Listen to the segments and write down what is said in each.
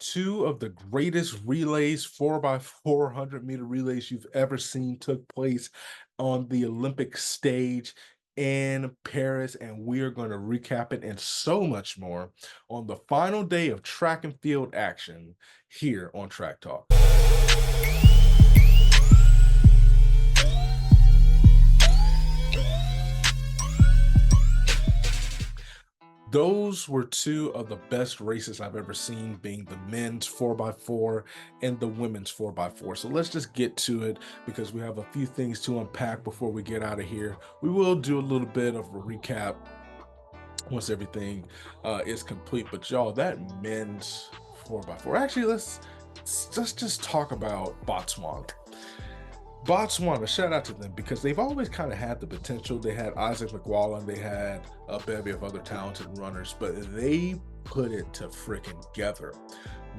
Two of the greatest relays, 4x400 meter relays you've ever seen, took place on the Olympic stage in Paris, and we are going to recap it and so much more on the final day of track and field action here on Track Talk. Those were two of the best races I've ever seen, being the men's 4x4 and the women's 4x4. So let's just get to it because we have a few things to unpack before we get out of here. We will do a little bit of a recap once everything is complete. But y'all, that men's 4x4. Actually, let's just talk about Botswana. Botswana, shout out to them because they've always kind of had the potential. They had Isaac McWallen, they had a bevy of other talented runners, but they put it to freaking together.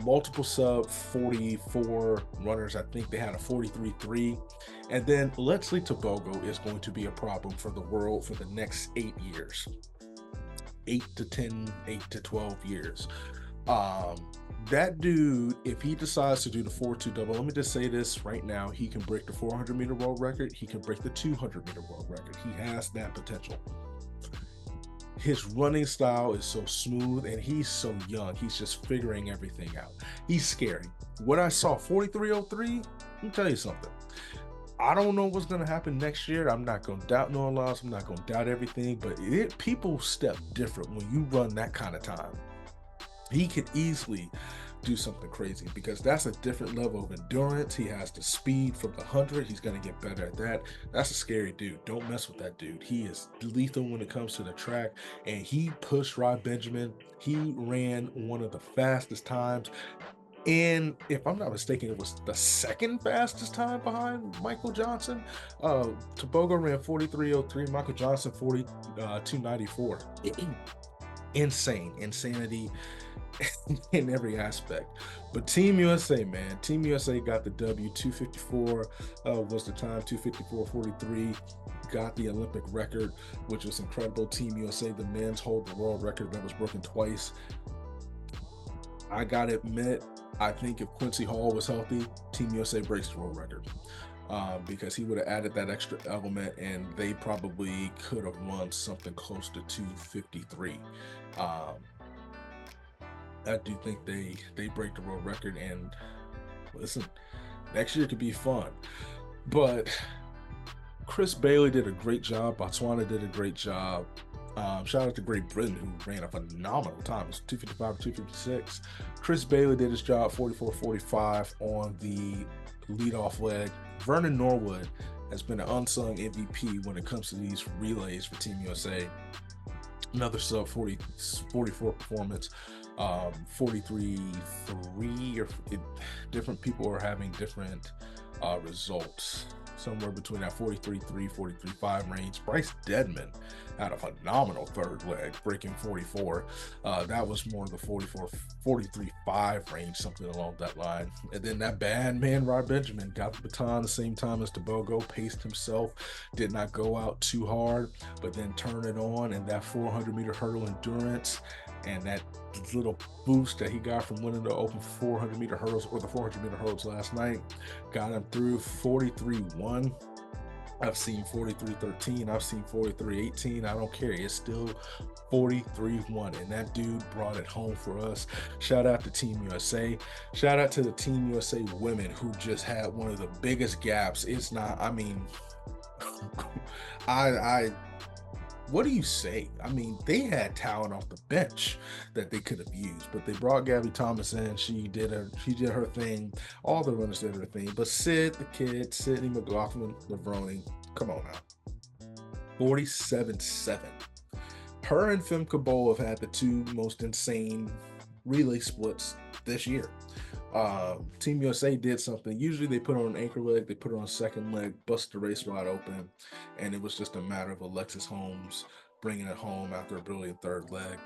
Multiple sub 44 runners. I think they had a 43.3. And then Leslie Tobogo is going to be a problem for the world for the next 8 years. 8 to 10, 8 to 12 years. That dude, if he decides to do the 4-2 double, let me just say this right now, he can break the 400-meter world record, he can break the 200-meter world record. He has that potential. His running style is so smooth and he's so young. He's just figuring everything out. He's scary. What I saw, 43.03, let me tell you something. I don't know what's going to happen next year. I'm not going to doubt no loss. I'm not going to doubt everything, but people step different when you run that kind of time. He could easily do something crazy because that's a different level of endurance. He has the speed from the 100. He's going to get better at that. That's a scary dude. Don't mess with that dude. He is lethal when it comes to the track, and he pushed Rod Benjamin. He ran one of the fastest times. And if I'm not mistaken, it was the second fastest time behind Michael Johnson. Tobogo ran 43.03, Michael Johnson 42.94. Insane, insanity in every aspect. But Team USA, man, Team USA got the W. 254 was the time, 254.43, got the Olympic record, which was incredible. Team USA, the men's, hold the world record that was broken twice. I gotta admit, I think if Quincy Hall was healthy, Team USA breaks the world record. Because he would have added that extra element and they probably could have run something close to 253. I do think they break the world record, and listen, next year could be fun. But Chris Bailey did a great job. Botswana did a great job. Shout out to Great Britain, who ran a phenomenal time. It was 255 or 256. Chris Bailey did his job, 44.45 on the leadoff leg. Vernon Norwood has been an unsung MVP when it comes to these relays for Team USA. Another sub 44 performance, 43.3, or different people are having different results. Somewhere between that 43.3, 43.5 range. Bryce Deadman had a phenomenal third leg, breaking 44. That was more of the 43.5 range, something along that line. And then that bad man, Rod Benjamin, got the baton the same time as Tobogo, paced himself, did not go out too hard, but then turned it on, and that 400-meter hurdle endurance and that little boost that he got from winning the open 400-meter hurdles, or the 400-meter hurdles last night, got him through 43.1. I've seen 43.13. I've seen 43.18. I don't care. It's still 43.1. And that dude brought it home for us. Shout out to Team USA. Shout out to the Team USA women who just had one of the biggest gaps. It's not, I mean, what do you say? I mean, they had talent off the bench that they could have used, but they brought Gabby Thomas in. She did her thing. All the runners did her thing. But Sid, the kid, Sydney McLaughlin, Lavroni, come on now. 47.7. Her and Femke Bol have had the two most insane relay splits this year. Team USA did something. Usually they put on an anchor leg, they put it on second leg, bust the race wide open, and it was just a matter of Alexis Holmes bringing it home after a brilliant third leg.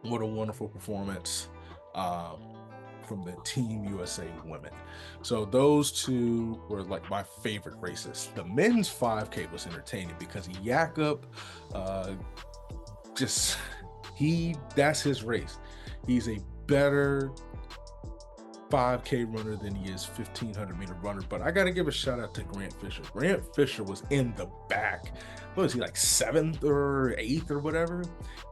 What a wonderful performance from the Team USA women. So those two were like my favorite races. The men's 5K was entertaining because Jakob that's his race. He's a better 5K runner than he is 1500-meter runner. But I got to give a shout out to Grant Fisher. Grant Fisher was in the back. What was he, like 7th or 8th or whatever?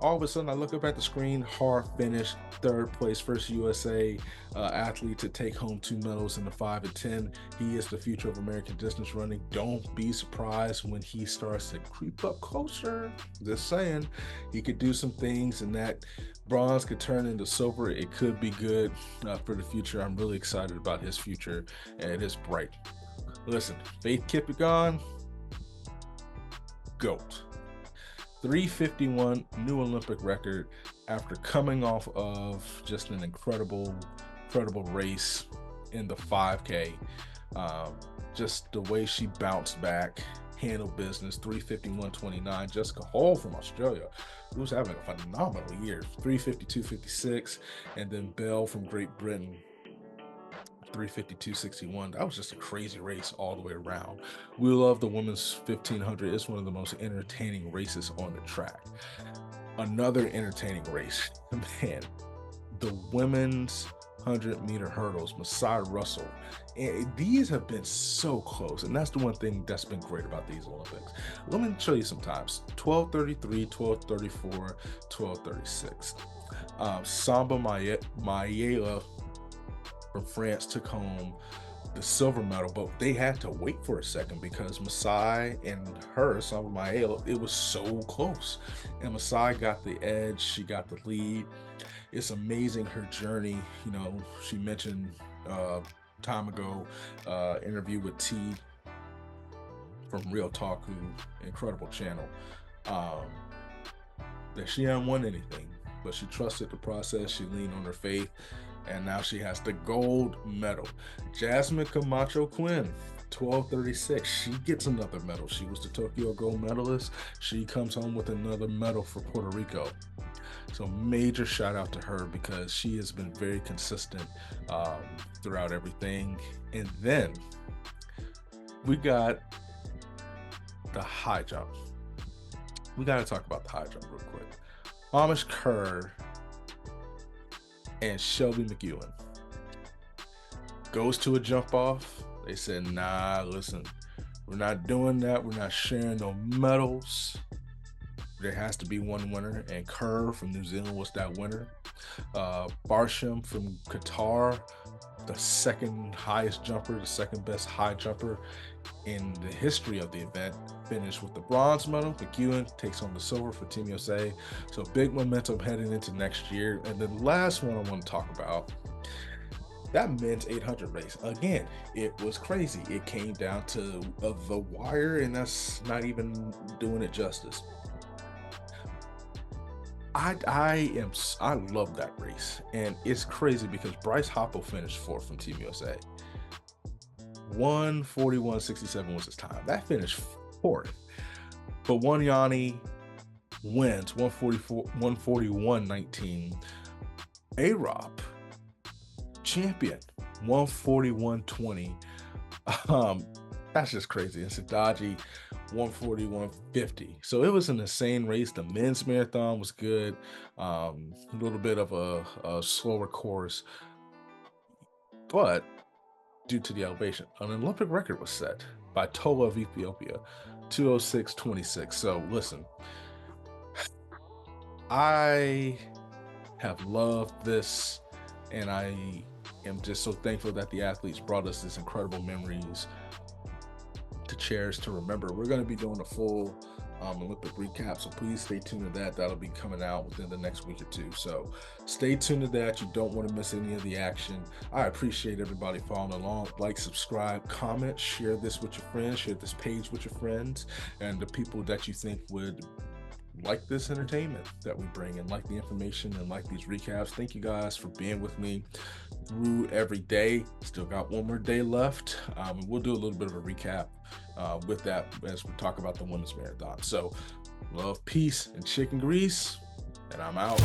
All of a sudden, I look up at the screen, hard finish, 3rd place, first USA athlete to take home 2 medals in the 5 and 10. He is the future of American distance running. Don't be surprised when he starts to creep up closer. Just saying, he could do some things, and that bronze could turn into silver. It could be good for the future. I'm really excited about his future, and it is bright. Listen, Faith Kipyegon, GOAT. 351 new Olympic record after coming off of just an incredible race in the 5K. Just the way she bounced back, handled business. 351.29. Jessica Hall from Australia, who's having a phenomenal year. 352.56, and then Bell from Great Britain, 352.61. That was just a crazy race all the way around. We love the women's 1500. It's one of the most entertaining races on the track. Another entertaining race, man, the women's 100-meter hurdles, Masai Russell. And these have been so close, and that's the one thing that's been great about these Olympics. Let me show you some times. 12:33, 12:34, 12:36. Samba Mayela from France took home the silver medal, but they had to wait for a second because Masai and her, Samba Mayela, it was so close. And Masai got the edge, she got the lead. It's amazing, her journey. You know, she mentioned time ago, interview with T from Real Talk, who incredible channel, that she hadn't won anything, but she trusted the process, she leaned on her faith, and now she has the gold medal. Jasmine Camacho Quinn, 12:36. She gets another medal. She was the Tokyo gold medalist. She comes home with another medal for Puerto Rico. So major shout out to her because she has been very consistent throughout everything. And then we got the high jump. We got to talk about the high jump real quick. Amish Kerr and Shelby McEwen goes to a jump off. They said, nah, listen, we're not doing that. We're not sharing no medals. There has to be one winner, and Kerr from New Zealand was that winner. Barsham from Qatar, the second highest jumper, the second best high jumper in the history of the event, finished with the bronze medal. McEwen takes home the silver for Team USA. So big momentum heading into next year. And the last one I want to talk about, that men's 800 race. Again, it was crazy. It came down to the wire, and that's not even doing it justice. I love that race, and it's crazy because Bryce Hoppel finished 4th from Team USA. 1:41.67 was his time. That finished 4th, but Wanyani wins 1:41.19. Arop champion 1:41.20. That's just crazy. And Sadaji 1:41.50. So it was an insane race. The men's marathon was good. A little bit of a slower course, but due to the elevation, an Olympic record was set by Tola of Ethiopia, 2:06.26. So listen, I have loved this, and I am just so thankful that the athletes brought us these incredible memories to cherish, to remember. We're going to be doing a full Olympic recap, so please stay tuned to that. That'll be coming out within the next week or two, so stay tuned to that. You don't want to miss any of the action. I appreciate everybody following along. Like, subscribe, comment, share this with your friends, share this page with your friends and the people that you think would like this entertainment that we bring and like the information and like these recaps. Thank you guys for being with me through every day. Still got one more day left. We'll do a little bit of a recap with that as we talk about the women's marathon. So love, peace, and chicken grease, and I'm out.